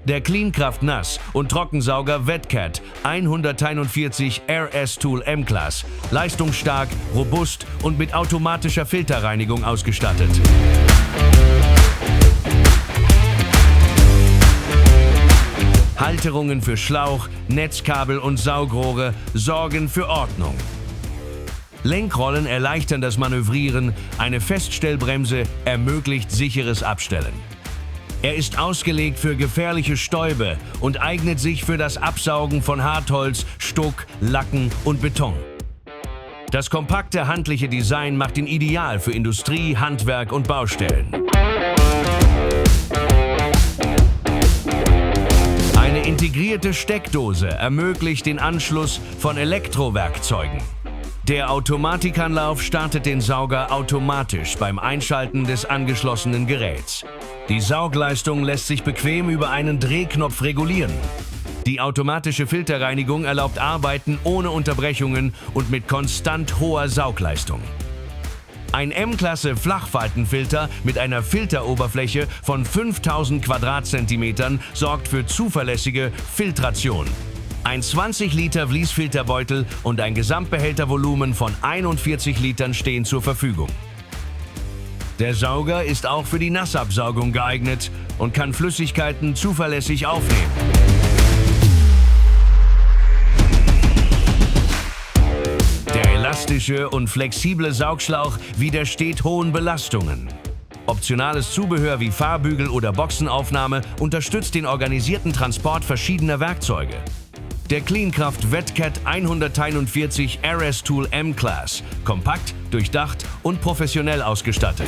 Der Cleancraft Nass- und Trockensauger Wetcat 141 RS Tool M-Class. Leistungsstark, robust und mit automatischer Filterreinigung ausgestattet. Halterungen für Schlauch, Netzkabel und Saugrohre sorgen für Ordnung. Lenkrollen erleichtern das Manövrieren, eine Feststellbremse ermöglicht sicheres Abstellen. Er ist ausgelegt für gefährliche Stäube und eignet sich für das Absaugen von Hartholz, Stuck, Lacken und Beton. Das kompakte handliche Design macht ihn ideal für Industrie, Handwerk und Baustellen. Eine integrierte Steckdose ermöglicht den Anschluss von Elektrowerkzeugen. Der Automatikanlauf startet den Sauger automatisch beim Einschalten des angeschlossenen Geräts. Die Saugleistung lässt sich bequem über einen Drehknopf regulieren. Die automatische Filterreinigung erlaubt Arbeiten ohne Unterbrechungen und mit konstant hoher Saugleistung. Ein M-Klasse Flachfaltenfilter mit einer Filteroberfläche von 5000 Quadratzentimetern sorgt für zuverlässige Filtration. Ein 20 Liter Vliesfilterbeutel und ein Gesamtbehältervolumen von 41 Litern stehen zur Verfügung. Der Sauger ist auch für die Nassabsaugung geeignet und kann Flüssigkeiten zuverlässig aufnehmen. Der elastische und flexible Saugschlauch widersteht hohen Belastungen. Optionales Zubehör wie Fahrbügel oder Boxenaufnahme unterstützt den organisierten Transport verschiedener Werkzeuge. Der Cleancraft Wetcat 141 RS Tool M-Class. Kompakt, durchdacht und professionell ausgestattet.